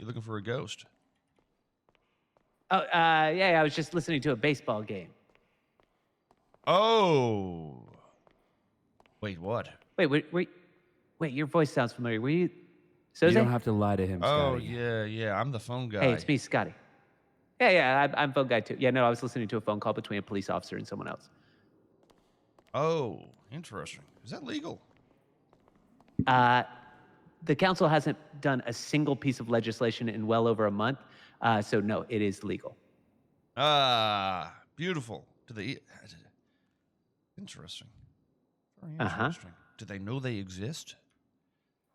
You're looking for a ghost. Oh, yeah, I was just listening to a baseball game. Oh. Wait, what? Wait, your voice sounds familiar. Were you Soze? You don't have to lie to him, Oh, Scotty. yeah. I'm the phone guy. Hey, it's me, Scotty. Yeah, I'm phone guy too. Yeah, no, I was listening to a phone call between a police officer and someone else. Oh, interesting. Is that legal? The council hasn't done a single piece of legislation in well over a month, so no, it is legal. Ah, beautiful. Interesting. Very interesting. Do they know they exist?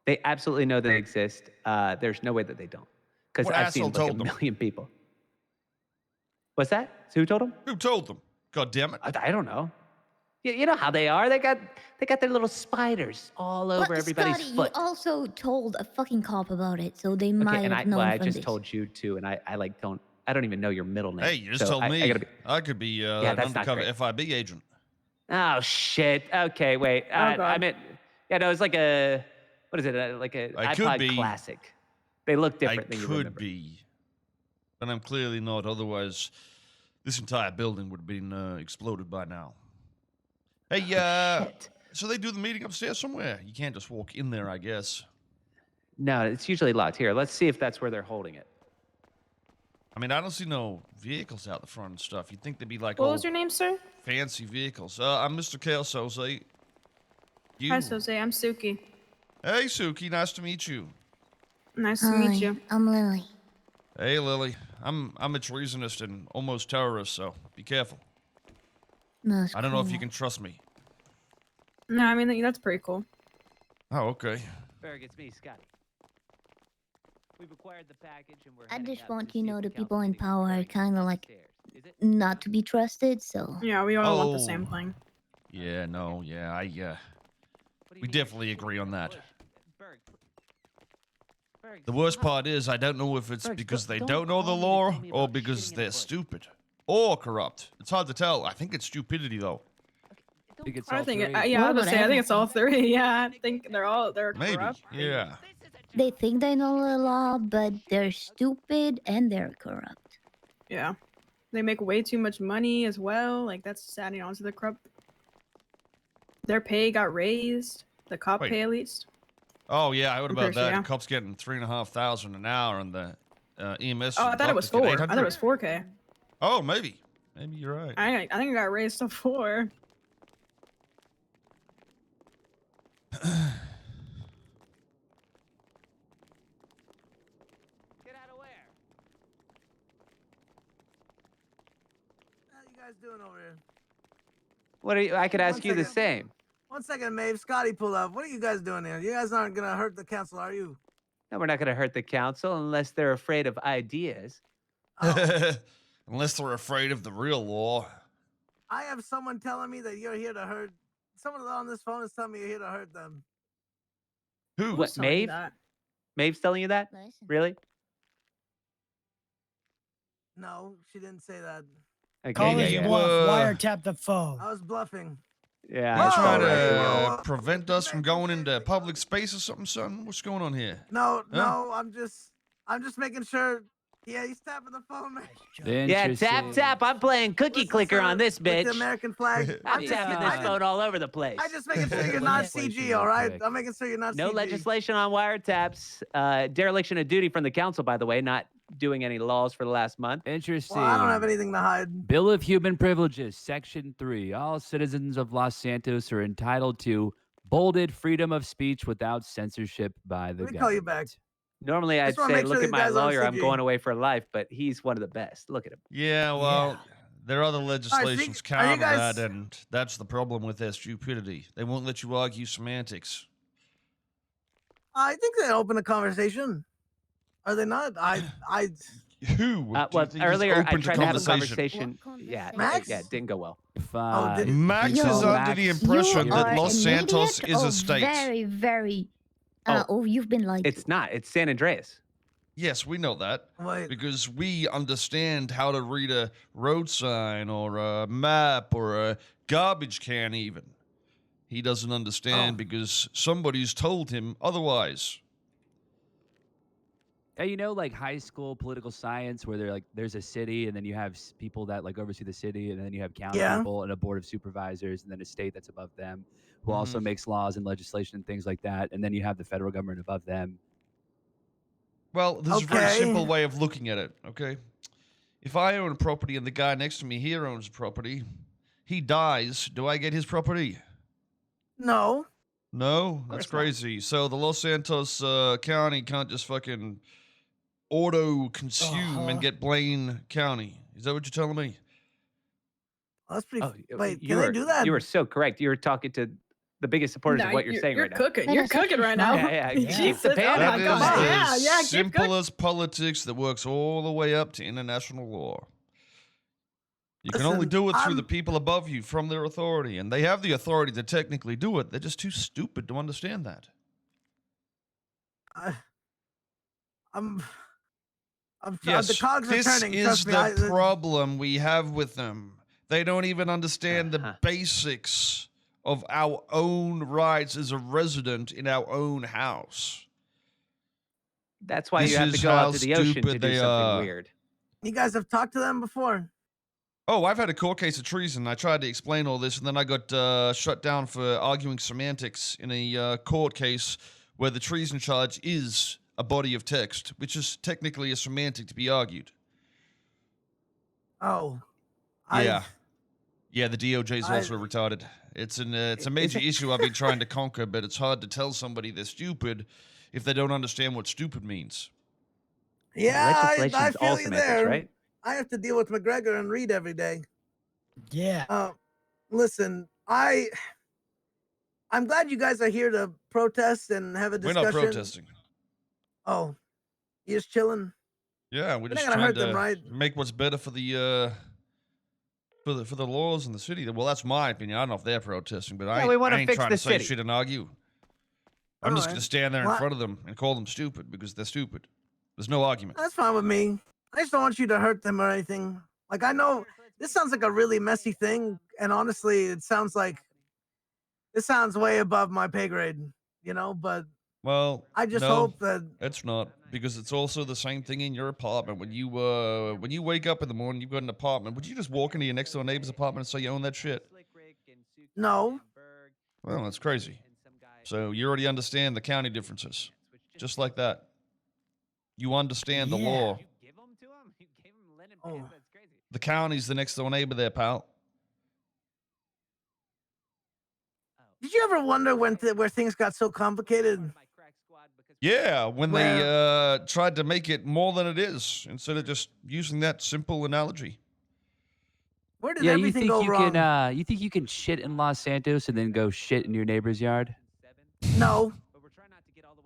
They absolutely know they exist. There's no way that they don't, because What I've seen asshole like told a them? million people. What's that? So who told them? Who told them? God damn it. I don't know. You know how they are. They got their little spiders all over everybody's Scotty, foot. you also told a fucking cop about it, so they might have known I from just this. told you too, and I don't even know your middle name. Hey, you just so told me. I I could be an that's not undercover great. FIB agent. Oh shit. Okay, wait. I meant, no, it's like a, what is it? Like a I could iPod be. Classic. They look different I than you could remember. be. But I'm clearly not. Otherwise, this entire building would have been exploded by now. Hey, Shit. so they do the meeting upstairs somewhere. You can't just walk in there, I guess. No, it's usually locked. Here, let's see if that's where they're holding it. I mean, I don't see no vehicles out the front and stuff. You'd think they'd be like What was your name, sir? fancy vehicles. I'm Mr. Koil, Soze. You? Hi, Soze. I'm Suki. Hey, Suki. Nice to meet you. Nice to meet you. I'm Lily. Hey, Lily. I'm a treasonist and almost terrorist, so be careful. That's I don't know if you cool. can trust me. No, I mean, that's pretty cool. Oh, okay. Berg, it's me, Scotty. We've acquired the package and we're I heading just out want to you see know if the council people in meeting is power are going kind of like upstairs. Is it? not to be trusted, so. Yeah, we all want the Oh. same thing. Yeah, no, yeah, What do you we mean? definitely agree on that. Berg, Berg, The worst stop. part is I don't know if it's Berg, because they don't don't know the call me to law tell me or about because shitting in a they're bush. stupid or corrupt. It's hard to tell. I think it's stupidity, though. I think it's I all think, three. yeah, I was gonna say, I think it's all Whatever. three. Yeah, I think they're Maybe. corrupt. Yeah. They think they know the law, but they're stupid and they're corrupt. Yeah. They make way too much money as well. Like, that's adding on to the corrupt. Their pay got raised. The cop Wait. pay, at least. Oh yeah, I heard I'm about pretty sure, that. yeah. The cops getting $3,500 an hour, and the EMS. Oh, I thought it was 4. I thought it was 4K. Oh, maybe. Maybe you're right. I think it got raised to 4. Get out of where? How you guys doing over here? What are you? I could ask One you the second. same. 1 second, Maeve. Scotty pulled up. What are you guys doing here? You guys aren't gonna hurt the council, are you? No, we're not going to hurt the council unless they're afraid of ideas. Oh, Unless they're afraid of the real law. I have someone telling me that you're here to hurt. Someone on this phone is telling me you're here to hurt them. Who? What, Who's telling you Maeve? that? Maeve's telling you that? Listen. Really? No, she didn't say that. Okay, Call yeah, his yeah. bluff. Whoa. Wiretap the phone. I was bluffing. Yeah. You Whoa, trying whoa, to whoa. prevent us from going into public space or something, son? What's going on here? No, Huh? no, I'm just making sure. Yeah, he's tapping the phone, man. Yeah, tap, Interesting. tap. I'm playing cookie Listen, clicker sir, on this with the bitch. American flag. I'm tapping this I phone all over the place. I just making sure you're not CG, all right? I'm making sure you're not No CG. legislation on wiretaps. Dereliction of duty from the council, by the way, not doing any laws for the last month. Interesting. Well, I don't have anything to hide. Bill of Human Privileges, Section 3. All citizens of Los Santos are entitled to bolded freedom of speech without censorship by the Let me call you back. government. Normally, I'd Just wanna say, make sure look at these my guys aren't lawyer. I'm CG. going away for life, but he's one of the best. Look at him. Yeah, well, there are other legislations are you counter guys- that, and that's the problem with their stupidity. They won't let you argue semantics. I think they open a conversation. Are they not? Who? do you Well, think is earlier I open tried to have a conversation? conversation. What Yeah, Max? yeah, it didn't go well. Oh, did- Max Yo, is under the Max, impression you that are Los an Santos idiot is or a state. Very, very. Oh. Oh, you've been lied to. It's not. It's San Andreas. Yes, we know that. Wait. Because we understand how to read a road sign or a map or a garbage can even. He doesn't understand Oh. because somebody's told him otherwise. Yeah, you know, like high school political science, where there's a city, and then you have people that like oversee the city, and then you have county Yeah. people and a board of supervisors, and then a state that's above them, who also Mhm. makes laws and legislation and things like that, and then you have the federal government above them. Well, there's a very Okay. simple way of looking at it, okay? If I own a property and the guy next to me here owns a property, he dies, do I get his property? No. No? That's course not. crazy. So the Los Santos County can't just fucking auto-consume and get Blaine County. Is that what you're telling me? That's pretty. Oh, Wait, you can were, they do that? You were so correct. You were talking to the biggest supporters Nah, of what you're saying right now. cooking. Wait You're a second, cooking right now. Yeah, yeah, yeah. Jesus. The pan Oh That my is God. the Yeah, yeah. Keep cooking. simplest politics that works all the way up to international law. You can only Listen, do it through the I'm- people above you from their authority, and they have the authority to technically do it. They're just too stupid to understand that. I'm. Yes, the cogs are this turning. is Trust me. the problem we have with them. They don't even understand the Uh-huh. basics of our own rights as a resident in our own house. That's why This you have is to go out how to the ocean to stupid do they something are. weird. You guys have talked to them before. Oh, I've had a court case of treason. I tried to explain all this, and then I got shut down for arguing semantics in a court case where the treason charge is a body of text, which is technically a semantic to be argued. Oh. Yeah. Yeah, the DOJ is I- also retarded. It's a major issue I've been trying to conquer, but it's hard to tell somebody they're stupid if they don't understand what stupid means. Yeah, I Legislation's feel all you semantics, there. right? I have to deal with McGregor and Reed every day. Yeah. Listen, I'm glad you guys are here to protest and have a We're discussion. not protesting. Oh, you just chilling? Yeah, we're You're just not gonna trying hurt to them, right? make what's better for the for the laws in the city. Well, that's my opinion. I don't know if they're protesting, but Yeah, we wanna I ain't fix trying the to say city. shit and argue. I'm just Alright. gonna stand there in Well, front of them and call them stupid because they're stupid. There's no argument. That's fine with me. I just don't want you to hurt them or anything. Like, I know this sounds like a really messy thing, and honestly, it sounds like this sounds way above my pay grade, you know, but Well, I just no, hope that it's not, because it's also the same thing in your apartment. When you wake up in the morning, you've got an apartment. Would you just walk into your next door neighbor's apartment and say you own that shit? No. Well, that's crazy. So you already understand the county differences, just like that. You understand the Yeah. law. You give them to him? You gave him linen Oh. pants? That's crazy. The county's the next door neighbor there, pal. did you ever wonder where things got so complicated? Yeah, when Well- they tried to make it more than it is, instead of just using that simple analogy. Where did Yeah, you everything think go you wrong? can you think you can shit in Los Santos and then go shit in your neighbor's yard? No.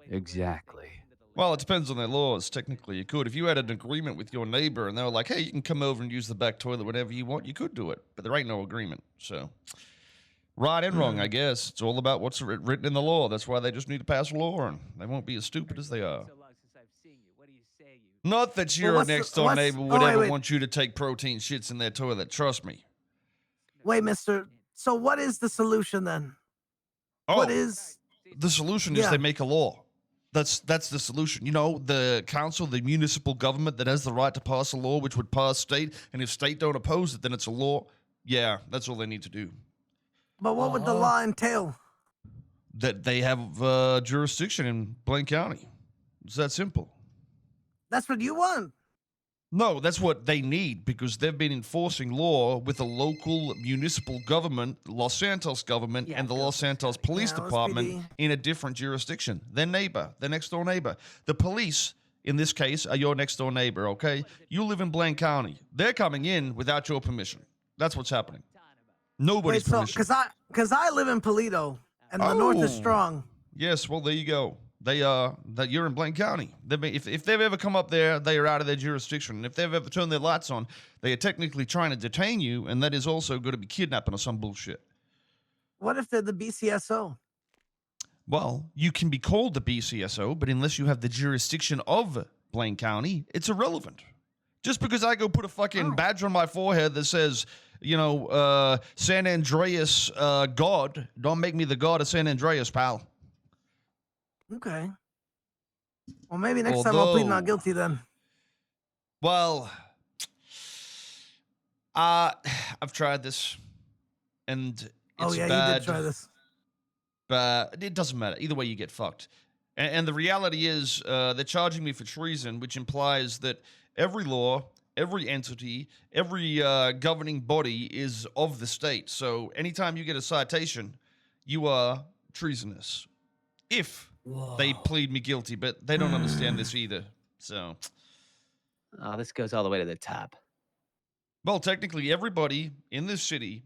Exactly. Well, it depends on their laws. Technically, you could. If you had an agreement with your neighbor and they were like, hey, you can come over and use the back toilet whenever you want, you could do it. But there ain't no agreement. So, right and wrong, I guess. It's all about what's written in the law. That's why they just need to pass a law, and they won't be as stupid as they are. Not that your what's the- next door what's- neighbor oh, would wait, ever wait. want you to take protein shits in their toilet. Trust me. Wait, mister. So what is the solution then? Oh, What is the solution is Yeah. they make a law. That's the solution. You know, the council, the municipal government that has the right to pass a law, which would pass state, and if state don't oppose it, then it's a law. Yeah, that's all they need to do. but what would the Uh-huh. law entail? That they have jurisdiction in Blaine County. It's that simple. That's what you want. No, that's what they need, because they've been enforcing law with the local municipal government, Los Santos government, Yeah, and the go Los Santos Police Yeah, Department LSPD. in a different jurisdiction. Their neighbor, their next door neighbor. The police, in this case, are your next door neighbor, okay? You live in Blaine County. They're coming in without your permission. That's what's happening. Nobody's Wait, so permission. because I live in Polito and the North is Oh. strong. Yes, well, there you go. They that you're in Blaine County. If they've ever come up there, they are out of their jurisdiction. And if they've ever turned their lights on, they are technically trying to detain you, and that is also going to be kidnapping or some bullshit. What if they're the BCSO? Well, you can be called the BCSO, but unless you have the jurisdiction of Blaine County, it's irrelevant. Just because I go put a fucking Oh. badge on my forehead that says, you know, San Andreas God, don't make me the god of San Andreas, pal. Okay. Well, maybe next time I'll plead not Although- guilty then. Well, I've tried this, and it's Oh yeah, bad. you did try this. But it doesn't matter. Either way, you get fucked. And the reality is, they're charging me for treason, which implies that every law, every entity, every governing body is of the state. So anytime you get a citation, you are treasonous. If they plead me guilty, but they don't understand this either. So, Oh, this goes all the way to the top. well, technically, everybody in this city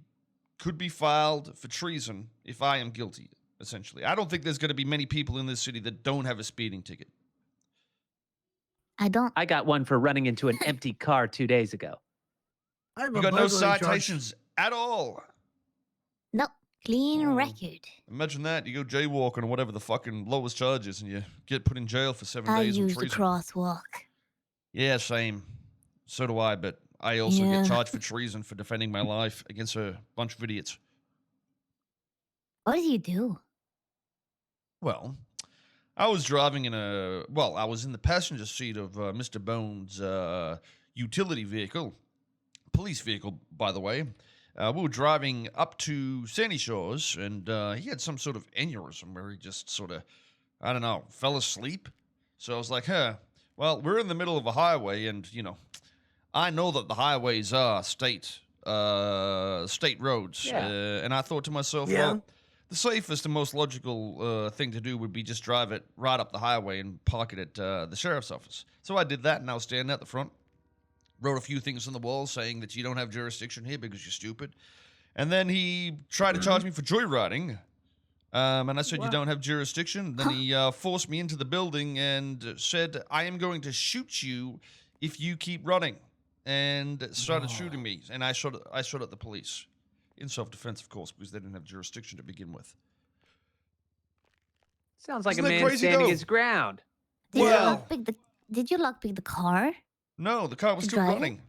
could be filed for treason if I am guilty. Essentially, I don't think there's going to be many people in this city that don't have a speeding ticket. I don't. I got one for running into an empty car 2 days ago. I have You a got no burglary charge. citations at all. No. Clean Oh. record. Imagine that. You go jaywalking or whatever the fucking lowest charge is, and you get put in jail for 7 I days on use the treason. crosswalk. Yeah, same. So do I, but I also Yeah. get charged for treason for defending my life against a bunch of idiots. What do you do? Well, I was driving in I was in the passenger seat of Mr. Bones' utility vehicle, police vehicle, by the way. We were driving up to Sandy Shores, and he had some sort of aneurysm where he just sort of, I don't know, fell asleep. So I was like, well, we're in the middle of a highway, and, I know that the highways are state roads. Yeah. And I thought to myself, Yeah. well, the safest and most logical thing to do would be just drive it right up the highway and park it at the sheriff's office. So I did that, and I was standing at the front, wrote a few things on the wall saying that you don't have jurisdiction here because you're stupid. And then he tried to charge me for joyriding. And I said, you don't have jurisdiction. Then he forced me into the building and said, I am going to shoot you if you keep running. And started shooting me. And I shot at the police. In self-defense, of course, because they didn't have jurisdiction to begin with. Sounds like Isn't a that man crazy, standing though? his ground. Did Well- you lockpick the? Did you lockpick the car? No, the car was To still drive it? running.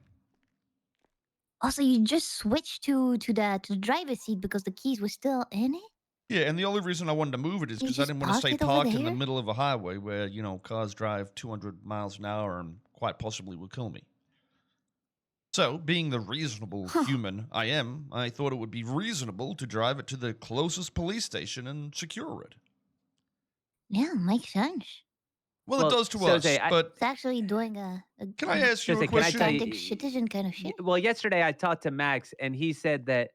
Also, you just switched to the driver's seat because the keys were still in it. Yeah, and the only reason I wanted to move it is You because I just didn't want to park stay it over parked in the there? middle of a highway where, cars drive 200 miles an hour and quite possibly will kill me. So, being the reasonable human I am, I thought it would be reasonable to drive it to the closest police station and secure it. Yeah, makes sense. Well, Well, it does to Soze, us, but It's actually doing can I ask you Soze, a can I question? tell you- authentic citizen kind of shit. Well, yesterday I talked to Max, and he said that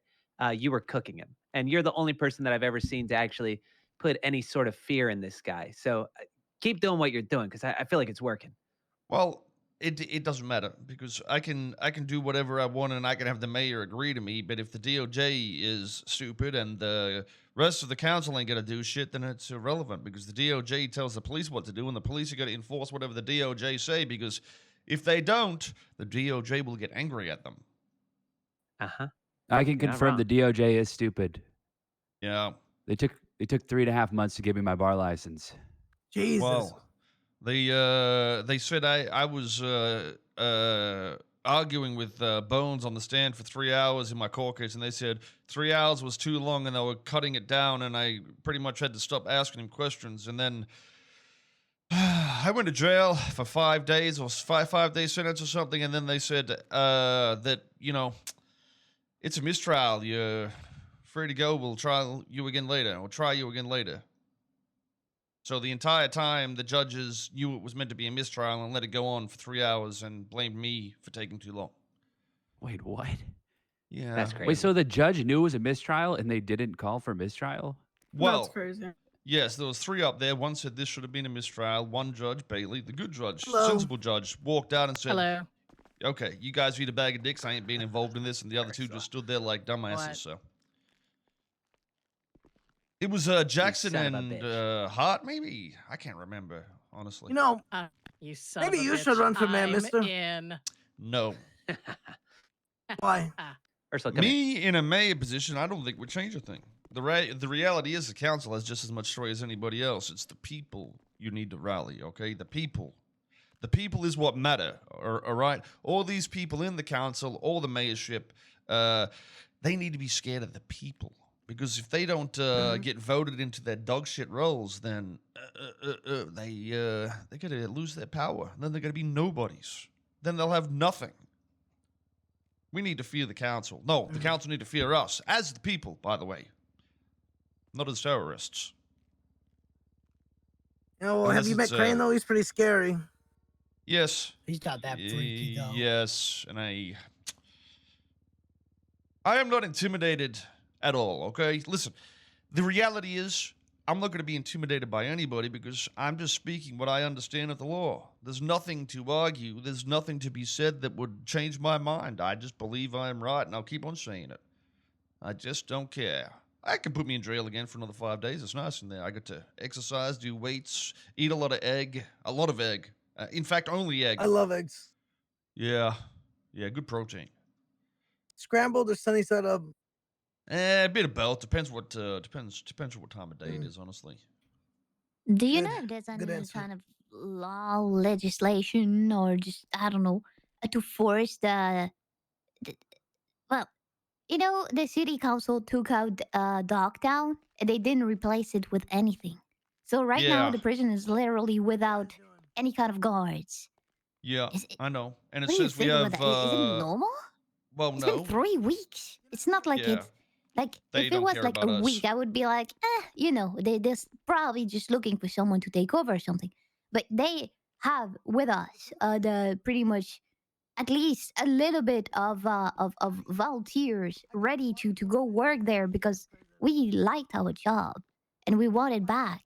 you were cooking him, and you're the only person that I've ever seen to actually put any sort of fear in this guy. So keep doing what you're doing, because I feel like it's working. Well, it doesn't matter because I can do whatever I want and I can have the mayor agree to me. But if the DOJ is stupid and the rest of the council ain't gonna do shit, then it's irrelevant because the DOJ tells the police what to do and the police are gonna enforce whatever the DOJ say because if they don't, the DOJ will get angry at them. Uh-huh. I can You're not confirm wrong. the DOJ is stupid. Yeah. They took 3.5 months to give me my bar license. Jesus. Well, they said I was arguing with Bones on the stand for 3 hours in my court case, and they said 3 hours was too long, and they were cutting it down, and I pretty much had to stop asking him questions, and then I went to jail for 5 days or 5-day sentence or something, and then they said that it's a mistrial. You're free to go. We'll try you again later. We'll try you again later. So the entire time, the judges knew it was meant to be a mistrial and let it go on for 3 hours and blamed me for taking too long. Wait, what? Yeah. That's crazy. Wait, so the judge knew it was a mistrial and they didn't call for mistrial? Well, That's crazy. yes, there was 3 up there. One said this should have been a mistrial. One judge, Bailey, the good judge, Hello. sensible judge, walked out and said, Hello. okay, you guys eat a bag of dicks. I ain't being involved in this. And the other two just stood there like dumbasses. What? So it was Jackson son of a and bitch. Hart, maybe? I can't remember, honestly. You know, You son Maybe of a you should bitch. run for mayor, I'm mister. In. No. why? Ursula, come here. Me in a mayor position, I don't think would change a thing. The reality is the council has just as much sway as anybody else. It's the people you need to rally, okay? The people. The people is what matter, all right? All these people in the council, all the mayorship, they need to be scared of the people. Because if they don't get voted into their dog shit roles, then they're gonna lose their power. And then they're gonna be nobodies. Then they'll have nothing. We need to fear the council. No, the council need to fear us as the people. By the way, not as terrorists. Well, have Unless you met it's, Crane though? He's pretty scary. Yes. He's not that freaky though. Yes, and I am not intimidated at all, okay? Listen, the reality is I'm not going to be intimidated by anybody because I'm just speaking what I understand of the law. There's nothing to argue. There's nothing to be said that would change my mind. I just believe I'm right, and I'll keep on saying it. I just don't care. I can put me in jail again for another 5 days. It's nice in there. I get to exercise, do weights, eat a lot of egg. In fact, only egg. I love eggs. Yeah, good protein. Scrambled or sunny side up? A bit of both. Depends what time of day it is, honestly. Do you Good- know if there's good any answer. kind of law, legislation, or just, I don't know, to force well, the city council took out Dogtown and they didn't replace it with anything. So right now Yeah. the prison is literally without any kind of guards. Yeah, Is it- I know. And it What do you says we think about have. that? Is it normal? Well, It's no. been 3 weeks. It's not like Yeah. it's like They if it don't was care like a about us. week, I would be like, they're probably just looking for someone to take over or something. But they have with us the pretty much at least a little bit of volunteers ready to go work there because we liked our job and we want it back.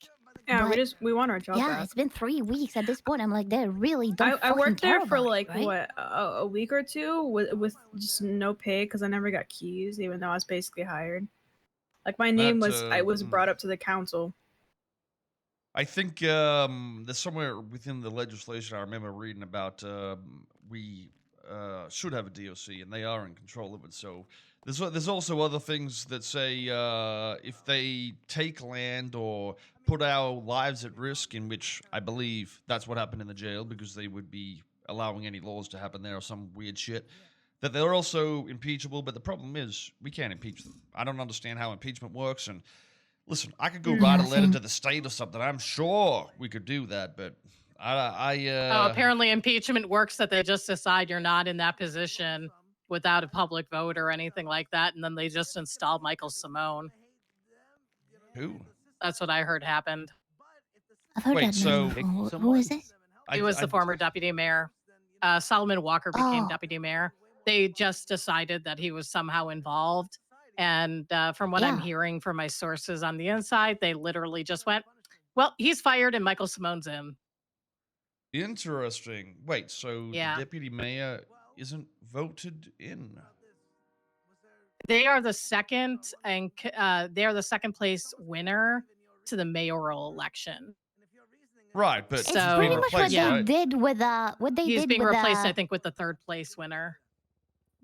Yeah, But we want our job yeah, back. it's been 3 weeks at this point. I'm like, they really don't I fucking worked care there for about it, like right? what a week or two with just no pay because I never got keys, even though I was basically hired. Like my name was brought up to the council. I think there's somewhere within the legislation I remember reading about we should have a DOC, and they are in control of it. So there's also other things that say if they take land or put our lives at risk, in which I believe that's what happened in the jail because they would be allowing any laws to happen there or some weird shit, that they're also impeachable. But the problem is we can't impeach them. I don't understand how impeachment works. And listen, I could go write a letter Nothing. to the state or something. I'm sure we could do that, but apparently impeachment works that they just decide you're not in that position without a public vote or anything like that, and then they just install Michael Simone. who? That's what I heard happened. I've heard Wait, that so- name before. Who is this? He was the former deputy mayor. Solomon Walker became Oh. deputy mayor. They just decided that he was somehow involved. And from what I'm Yeah. hearing from my sources on the inside, they literally just went, well, he's fired and Michael Simone's in. Interesting. Wait, so Yeah. the deputy mayor isn't voted in? They are the second place winner to the mayoral election. Right, but It's he's So- pretty being much what replaced, they yeah. right? did with what they He's did being with replaced, I think, with the third place winner.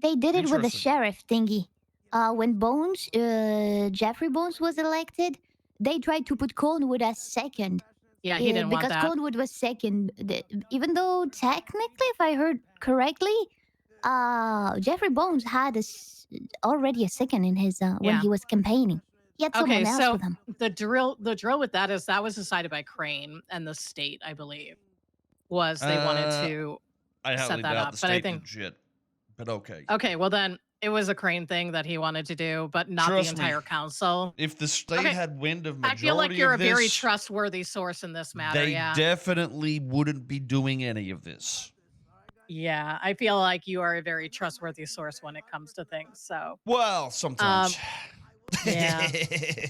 they did it with the Interesting. sheriff thingy. When Jeffrey Bones was elected, they tried to put Cornwood as second. Yeah, he didn't want because that. Cornwood was second. Even though technically, if I heard correctly, Jeffrey Bones had already a second in his when Yeah. he was campaigning. He had someone Okay, else so with him. the drill with that is that was decided by Crane and the state, I believe, was they wanted to. I set highly that doubt up, the but I state think- did shit. But okay. Okay, well then it was a Crane thing that he wanted to do, but not Trust the me. entire council. If the state Okay, had wind of I majority feel like you're a of very this, trustworthy source in this matter. they Yeah, definitely wouldn't be doing any of this. yeah, I feel like you are a very trustworthy source when it comes to things. So Well, sometimes. yeah.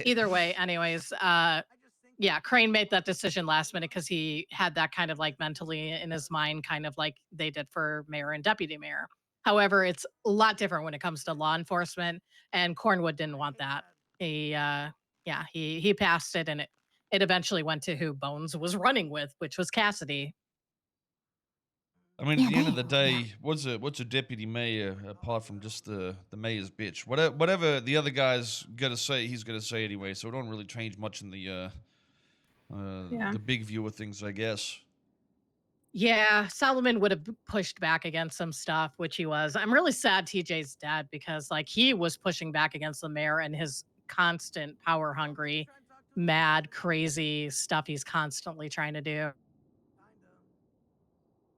either way, anyways, yeah, Crane made that decision last minute because he had that kind of like mentally in his mind, kind of like they did for mayor and deputy mayor. However, it's a lot different when it comes to law enforcement, and Cornwood didn't want that. He passed it, and it eventually went to who Bones was running with, which was Cassidy. I mean, Yeah, at the end of the they- yeah. day, what's a deputy mayor apart from just the mayor's bitch? Whatever the other guy's gonna say, he's gonna say anyway. So it don't really change much in Yeah. the big view of things, I guess. Yeah, Solomon would have pushed back against some stuff, which he was. I'm really sad TJ's dead because like he was pushing back against the mayor and his constant power hungry, mad, crazy stuff he's constantly trying to do.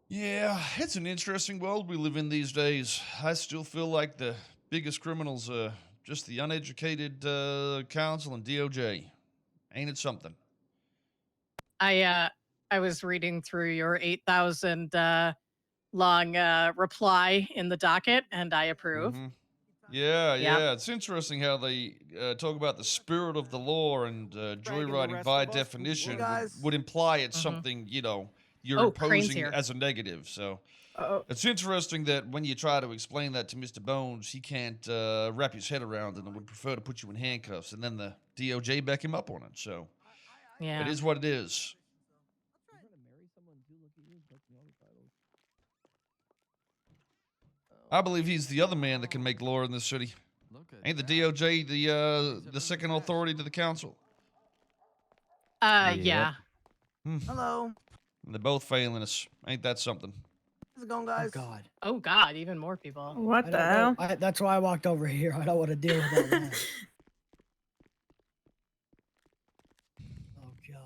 Yeah, it's an interesting world we live in these days. I still feel like the biggest criminals are just the uneducated council and DOJ. Ain't it something? I was reading through your 8,000 long reply in the docket, and I approve. Mhm. Yeah, Yep. yeah. It's interesting how they talk about the spirit of the law and joyriding by definition would imply it's Mhm. something, you know, you're Oh, Crane's imposing here. as a negative. So Oh, it's interesting that when you try to explain that to Mr. Bones, he can't wrap his head around it and would prefer to put you in handcuffs, and then the DOJ back him up on it. So Yeah. it is what it is. I believe he's the other man that can make law in this city. Ain't the DOJ the second authority to the council? Yeah. Hello. And they're both failing us. Ain't that something? How's it going, Oh guys? God. Oh God, even more people. what I the don't hell? know. That's why I walked over here. I don't want to deal with all that.